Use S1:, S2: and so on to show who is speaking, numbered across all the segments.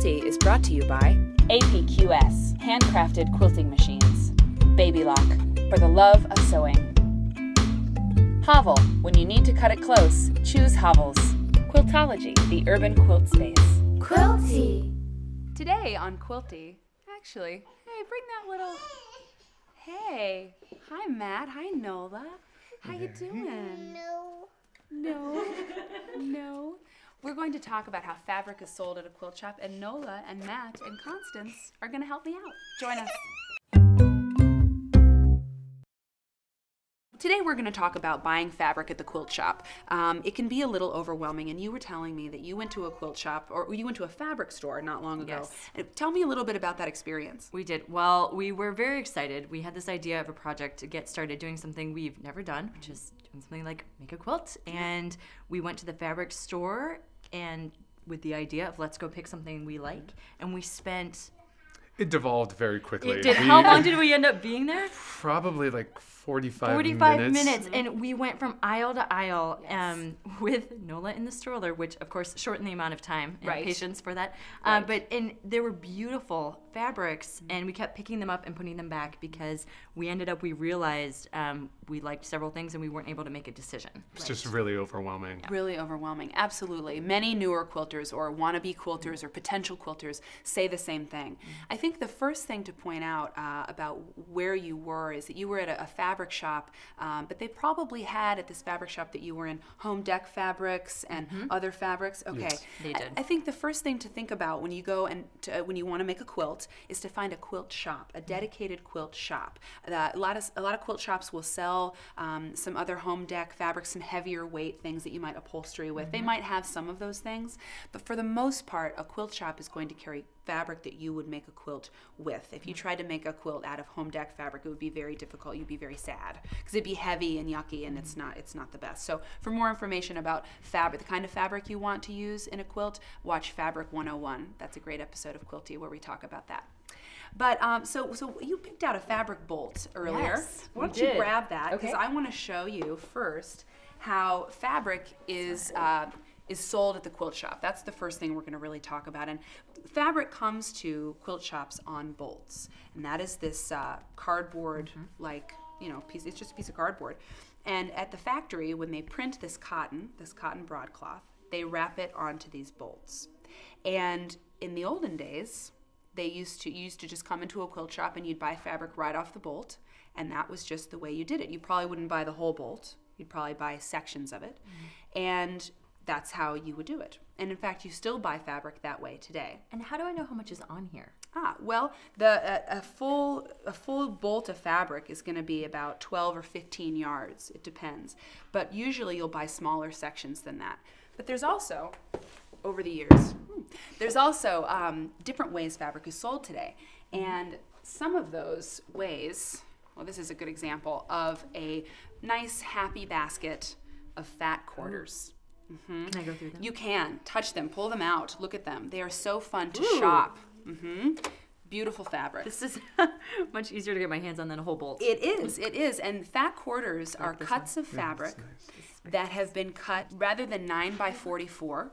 S1: Quilty is brought to you by APQS, handcrafted quilting machines. Baby Lock, for the love of sewing. Hovel, when you need to cut it close, choose Hovels. Quiltology, the urban quilt space.
S2: Quilty.
S1: Today on Quilty, actually, hey, bring that little... Hey, hi Matt, hi Nola. How you doing? No. We're going to talk about how fabric is sold at a quilt shop, and Nola and Matt and Constance are going to help me out. Join us. Today we're going to talk about buying fabric at the quilt shop. It can be a little overwhelming, and you were telling me that you went to a quilt shop, or you went to a fabric store not long ago.
S3: Yes.
S1: Tell me a little bit about that experience.
S3: We did. Well, we were very excited. We had this idea of a project to get started doing something we've never done, which is doing something like make a quilt. And we went to the fabric store and with the idea of let's go pick something we like. And we spent...
S4: It devolved very quickly.
S3: It did. How long did we end up being there?
S4: Probably like 45
S3: minutes. And we went from aisle to aisle with Nola in the stroller, which of course shortened the amount of time and patience for that. And there were beautiful fabrics, and we kept picking them up and putting them back because we realized we liked several things and we weren't able to make a decision.
S4: It's just really overwhelming.
S1: Really overwhelming, absolutely. Many newer quilters or wannabe quilters or potential quilters say the same thing. I think the first thing to point out about where you were is that you were at a fabric shop, but they probably had at this fabric shop that you were in home deck fabrics and other fabrics. Okay,
S4: Yes.
S3: They did.
S1: I think the first thing to think about when you go and when you want to make a quilt is to find a quilt shop, a dedicated quilt shop. A lot of quilt shops will sell some other home deck fabrics, some heavier weight things that you might upholstery with. They might have some of those things, but for the most part, a quilt shop is going to carry fabric that you would make a quilt with. If you tried to make a quilt out of home deck fabric, it would be very difficult. You'd be very sad because it'd be heavy and yucky, and it's not the best. So for more information about fabric, the kind of fabric you want to use in a quilt, watch Fabric 101. That's a great episode of Quilty where we talk about that. But so you picked out a fabric bolt earlier.
S3: Yes,
S1: Why don't you grab that? Because I want to show you first how fabric is sold at the quilt shop. That's the first thing we're going to really talk about. And fabric comes to quilt shops on bolts, and that is this cardboard piece. It's just a piece of cardboard. And at the factory, when they print this cotton broadcloth, they wrap it onto these bolts. And in the olden days, they used to just come into a quilt shop and you'd buy fabric right off the bolt, and that was just the way you did it. You probably wouldn't buy the whole bolt. You'd probably buy sections of it. And that's how you would do it. And in fact, you still buy fabric that way today.
S3: And how do I know how much is on here?
S1: Well, a full bolt of fabric is going to be about 12 or 15 yards. It depends. But usually you'll buy smaller sections than that. But there's also, over the years, there's also different ways fabric is sold today. And some of those ways, well, this is a good example of a nice, happy basket of fat quarters.
S3: Can I go through them?
S1: You can. Touch them, pull them out, look at them. They are so fun to shop. Beautiful fabric.
S3: This is much easier to get my hands on than a whole bolt.
S1: It is. And fat quarters are cuts of fabric that have been cut rather than 9 by 44,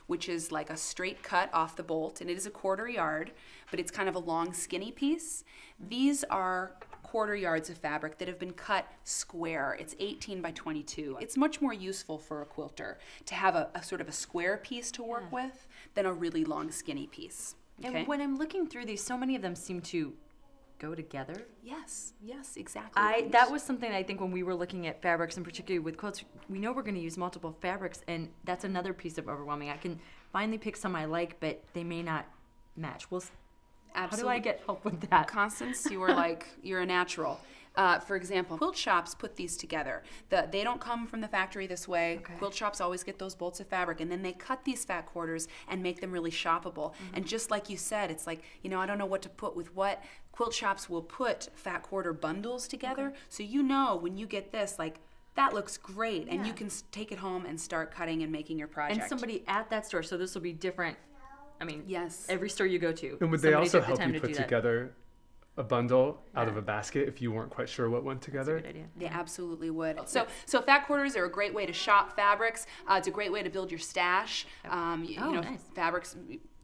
S1: which is like a straight cut off the bolt, and it is a 1/4 yard, but it's kind of a long, skinny piece. These are 1/4 yards of fabric that have been cut square. It's 18 by 22. It's much more useful for a quilter to have a sort of a square piece to work with than a really long, skinny piece. Okay?
S3: And when I'm looking through these, so many of them seem to go together.
S1: Yes, exactly.
S3: That was something I think when we were looking at fabrics, and particularly with quilts, we know we're going to use multiple fabrics, and that's another piece of overwhelming. I can finally pick some I like, but they may not match. How do I get help with that?
S1: Constance, you're a natural. For example, quilt shops put these together. They don't come from the factory this way. Okay. Quilt shops always get those bolts of fabric, and then they cut these fat quarters and make them really shoppable. And just like you said, it's like, I don't know what to put with what. Quilt shops will put fat quarter bundles together, so when you get this, that looks great, and you can take it home and start cutting and making your project.
S3: And somebody at that store, so this will be different. I mean,
S1: yes.
S3: Every store you go to.
S4: And would they also help you put together a bundle out of a basket if you weren't quite sure what went together?
S3: That's a good idea.
S1: They absolutely would. So fat quarters are a great way to shop fabrics. It's a great way to build your stash.
S3: Nice.
S1: Fabrics,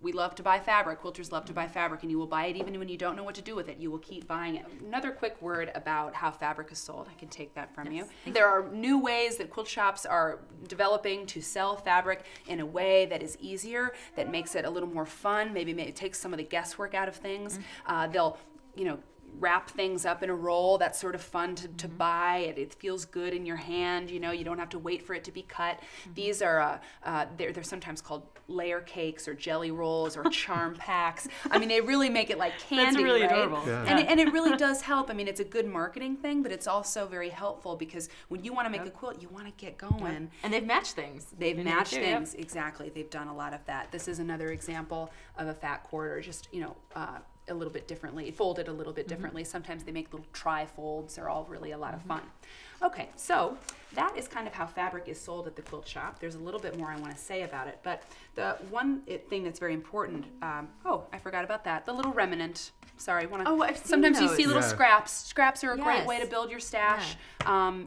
S1: we love to buy fabric. Quilters love to buy fabric, and you will buy it even when you don't know what to do with it. You will keep buying it. Another quick word about how fabric is sold. I can take that from you. There are new ways that quilt shops are developing to sell fabric in a way that is easier, that makes it a little more fun. Maybe it takes some of the guesswork out of things. They'll, wrap things up in a roll. That's sort of fun to buy. It feels good in your hand. You don't have to wait for it to be cut. These are they're sometimes called layer cakes or jelly rolls or charm packs. I mean, they really make it like candy.
S3: That's really
S1: right?
S3: adorable.
S4: Yeah.
S1: And it really does help. I mean, it's a good marketing thing, but it's also very helpful because when you want to make a quilt, you want to get going.
S3: And they've matched things.
S1: They've matched things, exactly. They've done a lot of that. This is another example of a fat quarter, just a little bit differently, folded a little bit differently. Sometimes they make little tri-folds. They're all really a lot of fun. Okay, so that is kind of how fabric is sold at the quilt shop. There's a little bit more I want to say about it, but the one thing that's very important, I forgot about that, the little remnant. Sorry, sometimes you see little scraps. Scraps are a great way to build your stash.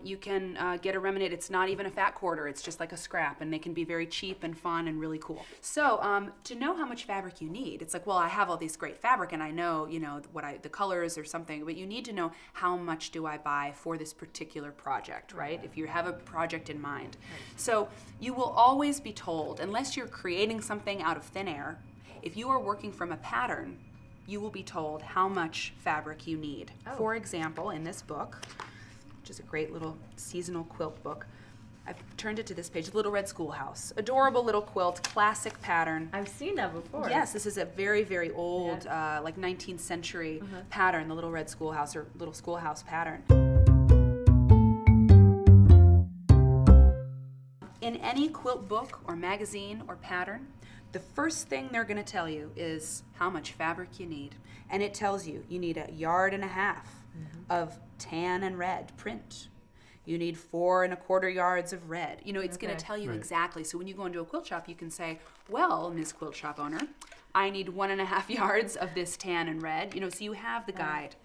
S1: You can get a remnant. It's not even a fat quarter. It's just like a scrap, and they can be very cheap and fun and really cool. So to know how much fabric you need, it's like, well, I have all this great fabric, and I know, the colors or something, but you need to know how much do I buy for this particular project, right? If you have a project in mind. So you will always be told, unless you're creating something out of thin air, if you are working from a pattern, you will be told how much fabric you need. For example, in this book, which is a great little seasonal quilt book, I've turned it to this page, Little Red Schoolhouse. Adorable little quilt, classic pattern.
S3: I've seen that before.
S1: Yes, this is a very, very old, like 19th century pattern, the Little Red Schoolhouse or Little Schoolhouse pattern. In any quilt book or magazine or pattern, the first thing they're going to tell you is how much fabric you need. And it tells you need 1.5 yards of tan and red print. You need 4 1/4 yards of red. It's going to tell you exactly. So when you go into a quilt shop, you can say, well, Ms. Quilt Shop owner, I need 1.5 yards of this tan and red. So you have the guide.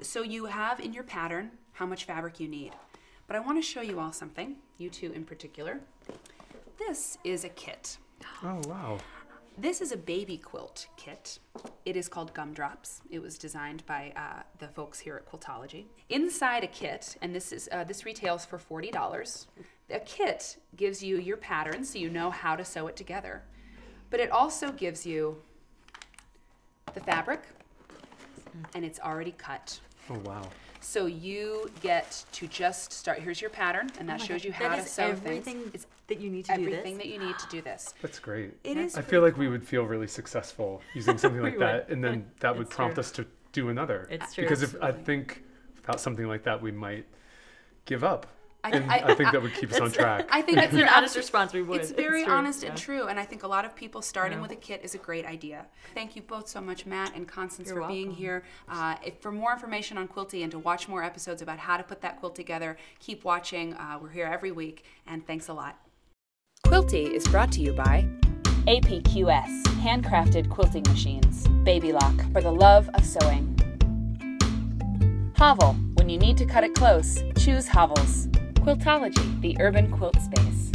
S1: So you have in your pattern how much fabric you need. But I want to show you all something, you two in particular. This is a kit.
S4: Oh, wow.
S1: This is a baby quilt kit. It is called Gumdrops. It was designed by the folks here at Quiltology. Inside a kit, and this retails for $40. A kit gives you your pattern so you know how to sew it together. But it also gives you the fabric, and it's already cut.
S4: Oh, wow.
S1: So you get to just start. Here's your pattern, and that shows you how to sew things.
S3: It's that you need to do this?
S1: Everything that you need to do this.
S4: That's great.
S1: It is.
S4: I feel like we would feel really successful using something like that, and then that would prompt us to do another.
S3: It's true.
S4: Because I think without something like that, we might give up. I think that would keep us on track.
S1: I think
S3: that's an honest response. We would.
S1: It's very honest and true, and I think a lot of people starting with a kit is a great idea. Thank you both so much, Matt and Constance, for being here. For more information on Quilty and to watch more episodes about how to put that quilt together, keep watching. We're here every week, and thanks a lot. Quilty is brought to you by APQS, handcrafted quilting machines. Baby Lock, for the love of sewing. Hovel, when you need to cut it close, choose Hovels. Quiltology, the urban quilt space.